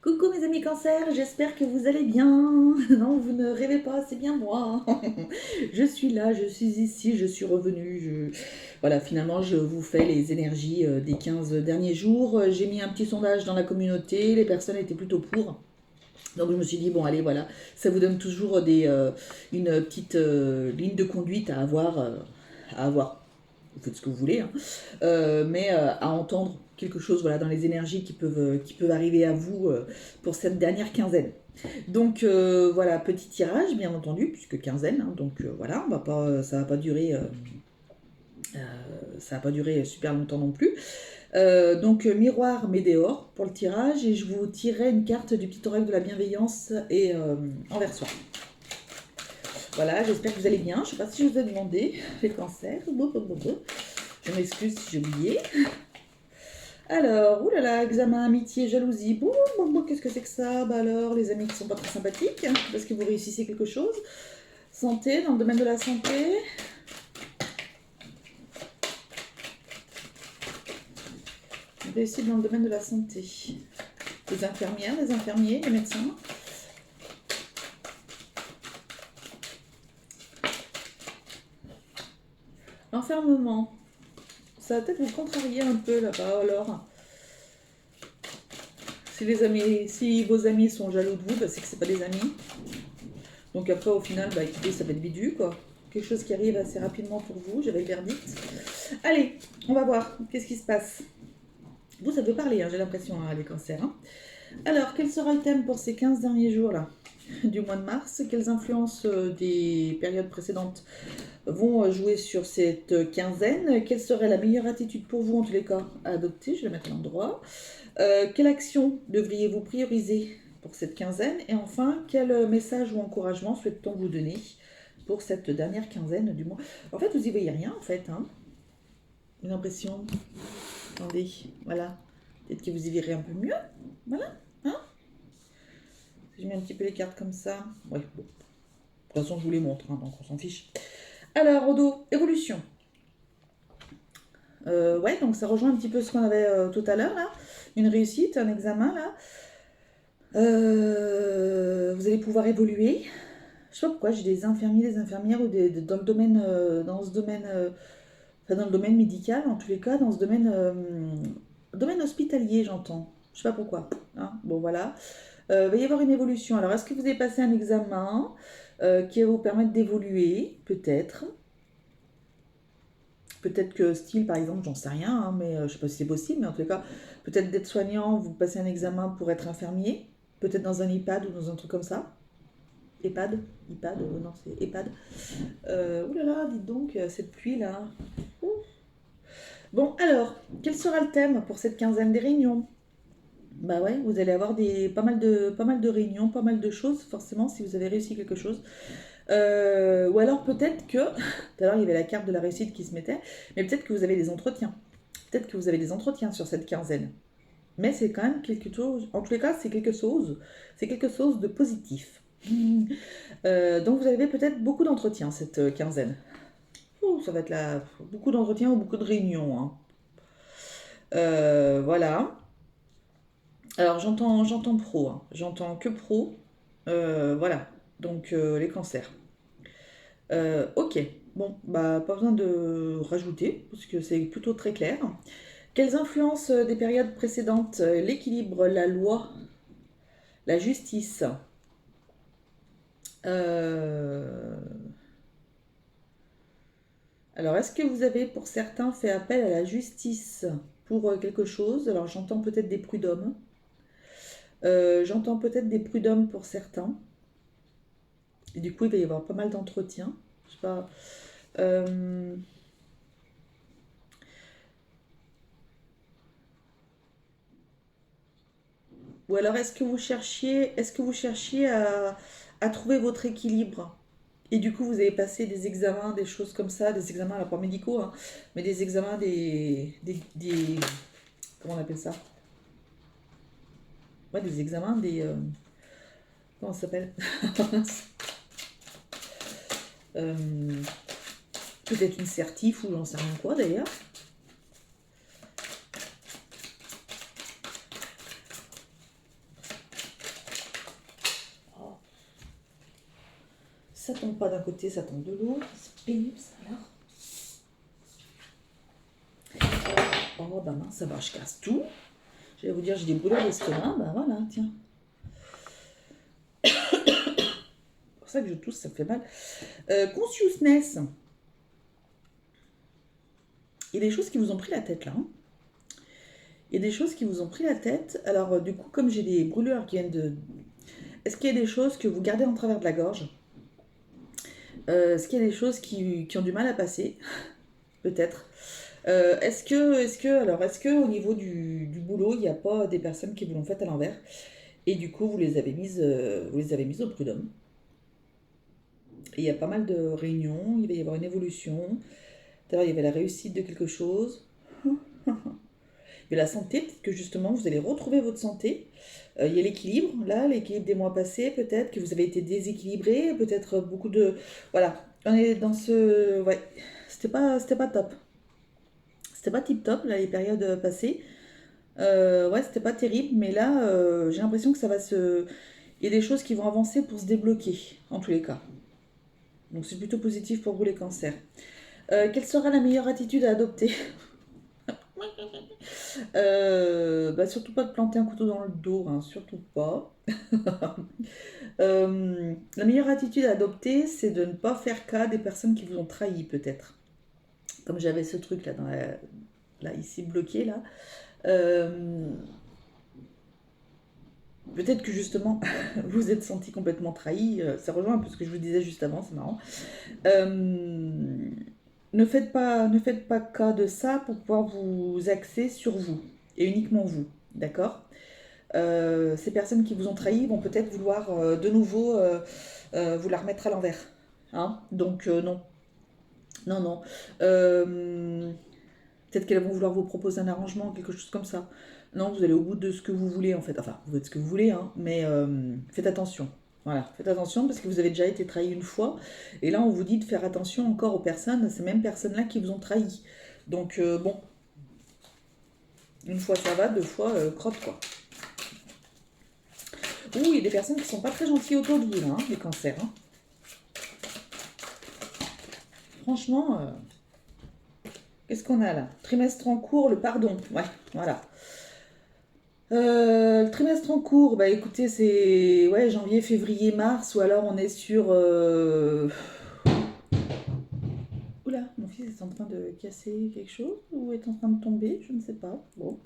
Coucou mes amis cancer, j'espère que vous allez bien. Non, vous ne rêvez pas, c'est bien moi. Je suis là, je suis ici, je suis revenue. Voilà, finalement, je vous fais les énergies des 15 derniers jours. J'ai mis un petit sondage dans la communauté, les personnes étaient plutôt pour. Donc je me suis dit, bon allez, voilà, ça vous donne toujours une petite ligne de conduite à avoir. Vous faites ce que vous voulez, hein. Mais à entendre quelque chose voilà, dans les énergies qui peuvent arriver à vous pour cette dernière quinzaine. Donc voilà, petit tirage bien entendu, puisque quinzaine, hein, donc voilà, ça va pas durer, ça va pas durer super longtemps non plus. Donc miroir Médéor pour le tirage, et je vous tirerai une carte du petit oracle de la bienveillance et envers soi. Voilà, j'espère que vous allez bien. Je sais pas si je vous ai demandé les cancers. Je m'excuse si j'ai oublié. Alors, oulala, examen, amitié, jalousie. Qu'est-ce que c'est que ça? Bah alors, les amis qui sont pas très sympathiques, parce que vous réussissez quelque chose. Santé, dans le domaine de la santé. Réussite dans le domaine de la santé. Les infirmières, les infirmiers, les médecins. L'enfermement. Ça va peut-être vous contrarier un peu là-bas, alors. Si vos amis sont jaloux de vous, bah, c'est que c'est pas des amis. Donc après, au final, bah écoutez, ça va être bidu, quoi. Quelque chose qui arrive assez rapidement pour vous, j'avais le verdict. Allez, on va voir, qu'est-ce qui se passe. Vous, ça peut parler, hein, j'ai l'impression, hein, les cancers. Hein. Alors, quel sera le thème pour ces 15 derniers jours, là, du mois de mars? Quelles influences des périodes précédentes vont jouer sur cette quinzaine? Quelle serait la meilleure attitude pour vous, en tous les cas, à adopter? Je vais la mettre à l'endroit. Quelle action devriez-vous prioriser pour cette quinzaine? Et enfin, quel message ou encouragement souhaite-t-on vous donner pour cette dernière quinzaine du mois? En fait, vous y voyez rien, en fait. Hein. Une impression. Attendez, voilà. Peut-être que vous y verrez un peu mieux. Voilà. Hein, si je mets un petit peu les cartes comme ça. Ouais, bon. De toute façon, je vous les montre, hein, donc on s'en fiche. Alors, au dos, évolution. Ouais, donc ça rejoint un petit peu ce qu'on avait tout à l'heure, là. Une réussite, un examen, là. Vous allez pouvoir évoluer. Je sais pas pourquoi j'ai des infirmiers, des infirmières ou dans le domaine, enfin dans le domaine médical, en tous les cas, dans ce domaine hospitalier, j'entends. Je sais pas pourquoi. Hein, bon voilà. Il va y avoir une évolution. Alors, est-ce que vous avez passé un examen qui va vous permettre d'évoluer, peut-être? Peut-être que style, par exemple, j'en sais rien, hein, mais je sais pas si c'est possible, mais en tout cas, peut-être d'être soignant, vous passez un examen pour être infirmier, peut-être dans un EHPAD ou dans un truc comme ça. EHPAD, EHPAD, non, c'est EHPAD. Ouh là là, dites donc, cette pluie là. Ouh. Bon, alors, quel sera le thème pour cette quinzaine des réunions? Bah ouais, vous allez avoir pas mal de réunions, pas mal de choses, forcément, si vous avez réussi quelque chose. Ou alors peut-être que, tout à l'heure il y avait la carte de la réussite qui se mettait, mais peut-être que vous avez des entretiens. Peut-être que vous avez des entretiens sur cette quinzaine. Mais c'est quand même quelque chose, en tous les cas, c'est quelque chose de positif. Donc vous avez peut-être beaucoup d'entretiens cette quinzaine. Ouh, ça va être là, beaucoup d'entretiens ou beaucoup de réunions. Hein. Voilà. Alors j'entends pro, hein. J'entends que pro. Voilà. Donc les cancers. Ok. Bon, bah pas besoin de rajouter parce que c'est plutôt très clair. Quelles influences des périodes précédentes? L'équilibre, la loi, la justice. Euh, Alors, est-ce que vous avez pour certains fait appel à la justice pour quelque chose? Alors, j'entends peut-être des prud'hommes. J'entends peut-être des prud'hommes pour certains. Et du coup, il va y avoir pas mal d'entretiens. Je sais pas. Euh, Ou alors, est-ce que vous cherchiez à trouver votre équilibre? Et du coup, vous avez passé des examens, des choses comme ça, des examens, alors pas médicaux, hein, mais des examens, comment on appelle ça? Ouais, des examens, comment ça s'appelle? Euh, Peut-être une certif ou j'en sais rien quoi d'ailleurs. ça tombe pas d'un côté, ça tombe de l'autre. C'est pénible ça alors. Oh bah mince, ça va, je casse tout. Je vais vous dire, j'ai des brûlures d'estomac, bah voilà, tiens. C'est pour ça que je tousse, ça me fait mal. Consciousness. Il y a des choses qui vous ont pris la tête là. Il y a des choses qui vous ont pris la tête. Alors du coup, comme j'ai des brûlures qui viennent de... Est-ce qu'il y a des choses que vous gardez en travers de la gorge? Est-ce qu'il y a des choses qui ont du mal à passer? Peut-être. Est-ce que au niveau du boulot, il n'y a pas des personnes qui vous l'ont fait à l'envers et du coup vous les avez mises au prud'homme? Et il y a pas mal de réunions, il va y avoir une évolution. D'ailleurs, il y avait la réussite de quelque chose. Il y a la santé, peut-être que justement vous allez retrouver votre santé. Il y a l'équilibre, là, l'équilibre des mois passés, peut-être que vous avez été déséquilibré, peut-être beaucoup de... Voilà, on est dans ce... Ouais, c'était pas top. C'était pas tip top, là, les périodes passées. Ouais, c'était pas terrible, mais là, j'ai l'impression que ça va se... Il y a des choses qui vont avancer pour se débloquer, en tous les cas. Donc c'est plutôt positif pour vous les cancers. Quelle sera la meilleure attitude à adopter? Bah surtout pas de planter un couteau dans le dos, hein, surtout pas. La meilleure attitude à adopter, c'est de ne pas faire cas des personnes qui vous ont trahi, peut-être. Comme j'avais ce truc là, là ici bloqué là. Peut-être que justement vous vous êtes senti complètement trahi. Ça rejoint un peu ce que je vous disais juste avant, c'est marrant. Ne faites pas cas de ça pour pouvoir vous axer sur vous et uniquement vous, d'accord? Ces personnes qui vous ont trahi vont peut-être vouloir de nouveau vous la remettre à l'envers. Hein, donc non. Non, non. Peut-être qu'elles vont vouloir vous proposer un arrangement, quelque chose comme ça. Non, vous allez au bout de ce que vous voulez en fait. Enfin, vous faites ce que vous voulez, hein, mais faites attention. Voilà, faites attention parce que vous avez déjà été trahi une fois. Et là, on vous dit de faire attention encore aux personnes, ces mêmes personnes-là qui vous ont trahi. Donc, bon, une fois ça va, deux fois, crotte quoi. Ouh, il y a des personnes qui sont pas très gentilles autour de vous, là, hein, les cancers. Hein. Franchement, qu'est-ce qu'on a là? Trimestre en cours, le pardon. Ouais, voilà. Le trimestre en cours, bah écoutez, c'est ouais, janvier, février, mars, ou alors on est sur... Oula, mon fils est en train de casser quelque chose, ou est en train de tomber, je ne sais pas. Bon.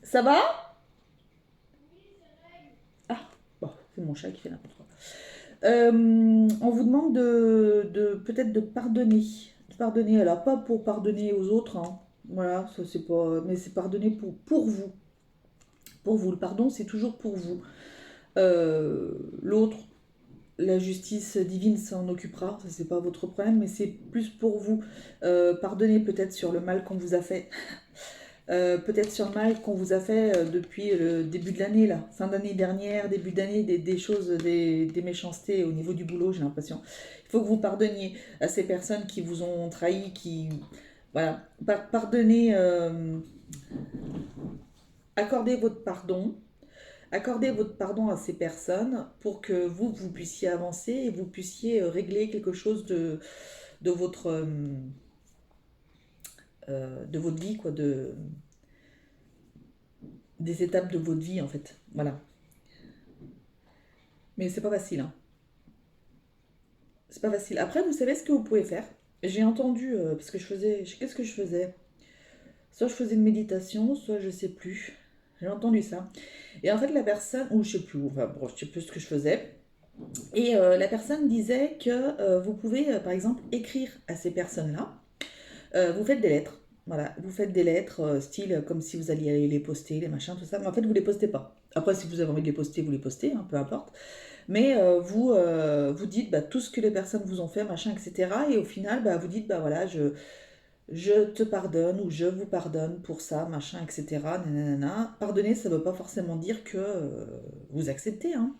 Ça va? Ah, bon, c'est mon chat qui fait n'importe quoi. On vous demande peut-être de pardonner. De pardonner, alors pas pour pardonner aux autres, hein. Voilà, ça c'est pas... Mais c'est pardonner pour vous. Pour vous, le pardon c'est toujours pour vous. L'autre, la justice divine s'en occupera, ça c'est pas votre problème, mais c'est plus pour vous. Pardonnez peut-être sur le mal qu'on vous a fait. Peut-être sur le mal qu'on vous a fait depuis le début de l'année, là, fin d'année dernière, début d'année, des choses, des méchancetés au niveau du boulot, j'ai l'impression. Il faut que vous pardonniez à ces personnes qui vous ont trahi, qui... Voilà, pardonnez, accordez votre pardon. Accordez votre pardon à ces personnes pour que vous puissiez avancer et vous puissiez régler quelque chose de votre vie, quoi, des étapes de votre vie en fait. Voilà. Mais c'est pas facile, hein. C'est pas facile. Après, vous savez ce que vous pouvez faire. J'ai entendu, parce que qu'est-ce que je faisais? Soit je faisais une méditation, soit je sais plus. J'ai entendu ça. Et en fait, la personne, ou je sais plus, enfin, bon, je sais plus ce que je faisais. Et la personne disait que vous pouvez, par exemple, écrire à ces personnes-là. Vous faites des lettres. Voilà, vous faites des lettres, style comme si vous alliez aller les poster, les machins, tout ça. Mais en fait, vous les postez pas. Après, si vous avez envie de les poster, vous les postez, hein, peu importe. Mais vous dites bah, tout ce que les personnes vous ont fait, machin, etc. Et au final, bah, vous dites, bah voilà, je te pardonne ou je vous pardonne pour ça, machin, etc. Nanana. Pardonner, ça ne veut pas forcément dire que vous acceptez, hein.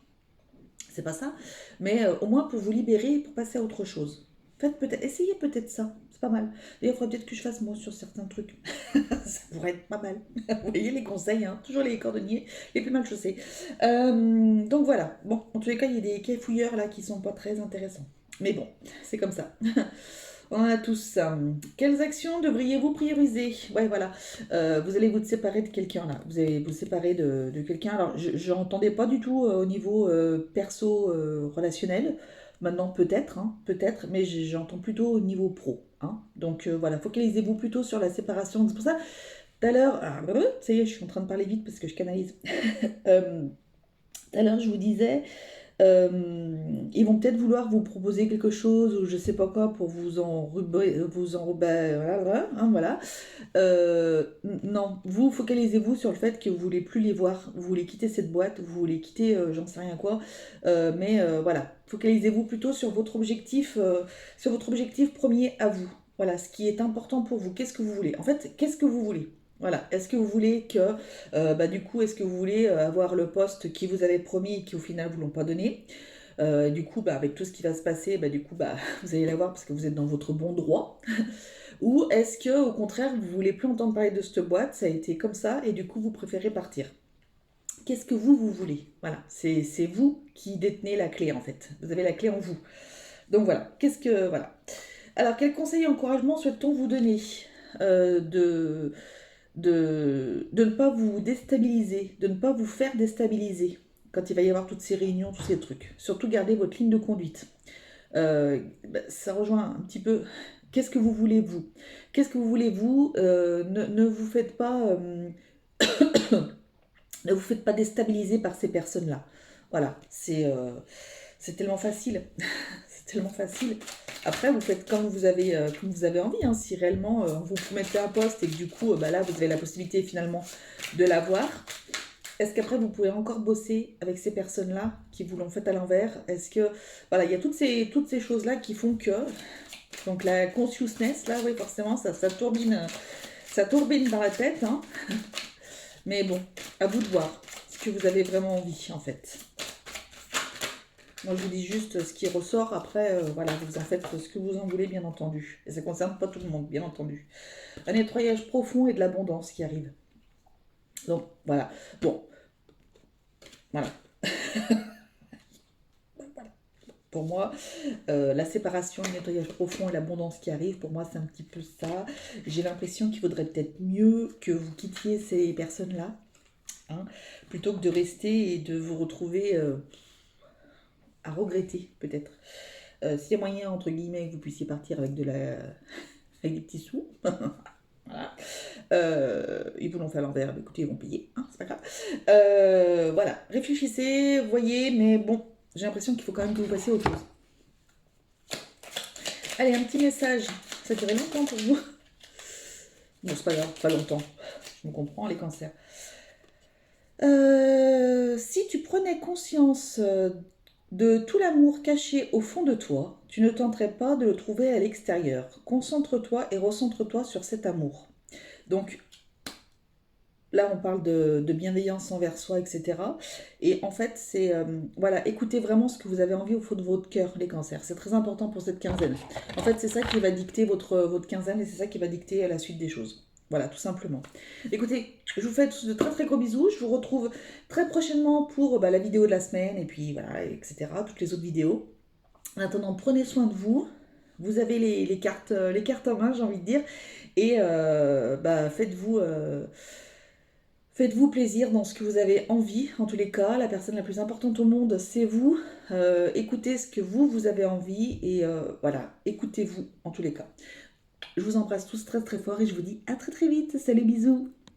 C'est pas ça. Mais au moins pour vous libérer, pour passer à autre chose. Faites peut-être, essayez peut-être ça, c'est pas mal. D'ailleurs, il faudrait peut-être que je fasse moi sur certains trucs. Ça pourrait être pas mal. Vous voyez les conseils, hein, toujours les cordonniers les plus mal chaussés. Donc voilà, bon, en tous les cas, il y a des cafouilleurs là qui sont pas très intéressants. Mais bon, c'est comme ça. On en a tous. Quelles actions devriez-vous prioriser? Ouais, voilà. Vous allez vous séparer de quelqu'un là. Vous allez vous séparer de quelqu'un. Alors, je n'entendais pas du tout au niveau perso relationnel. Maintenant, peut-être, hein, peut-être, mais j'entends plutôt au niveau pro. Hein. Donc voilà, focalisez-vous plutôt sur la séparation. C'est pour ça, tout à l'heure, ça y est, je suis en train de parler vite parce que je canalise. Tout à l'heure, je vous disais, ils vont peut-être vouloir vous proposer quelque chose ou je sais pas quoi pour voilà, hein, voilà. Non, vous focalisez-vous sur le fait que vous voulez plus les voir, vous voulez quitter cette boîte, vous voulez quitter, j'en sais rien quoi, mais voilà, focalisez-vous plutôt sur votre objectif premier à vous. Voilà, ce qui est important pour vous. Qu'est-ce que vous voulez? En fait, qu'est-ce que vous voulez? Voilà. Est-ce que vous voulez que, du coup, est-ce que vous voulez avoir le poste qui vous avait promis et qui au final vous l'ont pas donné? Du coup, avec tout ce qui va se passer, du coup, vous allez l'avoir parce que vous êtes dans votre bon droit. Ou est-ce que, au contraire, vous voulez plus entendre parler de cette boîte, ça a été comme ça et du coup, vous préférez partir? Qu'est-ce que vous voulez? Voilà, c'est vous qui détenez la clé en fait. Vous avez la clé en vous. Donc voilà, voilà. Alors, quel conseil et encouragement souhaite-t-on vous donner? De de ne pas vous déstabiliser, de ne pas vous faire déstabiliser quand il va y avoir toutes ces réunions, tous ces trucs. Surtout garder votre ligne de conduite. Ça rejoint un petit peu. Qu'est-ce que vous voulez vous? Qu'est-ce que vous voulez vous? Ne vous faites pas, ne vous faites pas déstabiliser par ces personnes-là. Voilà, c'est tellement facile. C'est tellement facile. Après, vous faites comme vous avez envie. Hein. Si réellement vous mettez un poste et que du coup, là, vous avez la possibilité finalement de l'avoir, est-ce qu'après vous pouvez encore bosser avec ces personnes-là qui vous l'ont fait à l'envers? Est-ce que voilà, il y a toutes ces choses-là qui font que donc la consciousness là, oui, forcément, ça tourbine dans la tête. Hein. Mais bon, à vous de voir ce que vous avez vraiment envie en fait. Moi, je vous dis juste ce qui ressort. Après, voilà, vous en faites ce que vous en voulez, bien entendu. Et ça ne concerne pas tout le monde, bien entendu. Un nettoyage profond et de l'abondance qui arrive. Donc, voilà. Bon, voilà. Pour moi, la séparation, le nettoyage profond et l'abondance qui arrive, pour moi, c'est un petit peu ça. J'ai l'impression qu'il faudrait peut-être mieux que vous quittiez ces personnes-là, hein, plutôt que de rester et de vous retrouver à regretter, peut-être. S'il y a moyen, entre guillemets, que vous puissiez partir avec avec des petits sous, voilà. Ils vous l'ont fait à l'envers, mais écoutez, ils vont payer, hein, c'est pas grave. Voilà, réfléchissez, voyez, mais bon, j'ai l'impression qu'il faut quand même que vous passiez à autre chose. Allez, un petit message. Ça durait longtemps pour vous? Bon, c'est pas grave, pas longtemps. Je me comprends, les cancers. Si tu prenais conscience de tout l'amour caché au fond de toi, tu ne tenterais pas de le trouver à l'extérieur. Concentre-toi et recentre-toi sur cet amour. Donc là, on parle de bienveillance envers soi, etc. Et en fait, c'est voilà, écoutez vraiment ce que vous avez envie au fond de votre cœur, les cancers. C'est très important pour cette quinzaine. En fait, c'est ça qui va dicter votre quinzaine et c'est ça qui va dicter la suite des choses. Voilà, tout simplement. Écoutez, je vous fais de très très gros bisous. Je vous retrouve très prochainement pour la vidéo de la semaine et puis voilà, etc. Toutes les autres vidéos. En attendant, prenez soin de vous. Vous avez les cartes en main, j'ai envie de dire. Et faites-vous plaisir dans ce que vous avez envie. En tous les cas, la personne la plus importante au monde, c'est vous. Écoutez ce que vous avez envie. Et voilà, écoutez-vous en tous les cas. Je vous embrasse tous très très fort et je vous dis à très très vite. Salut, bisous.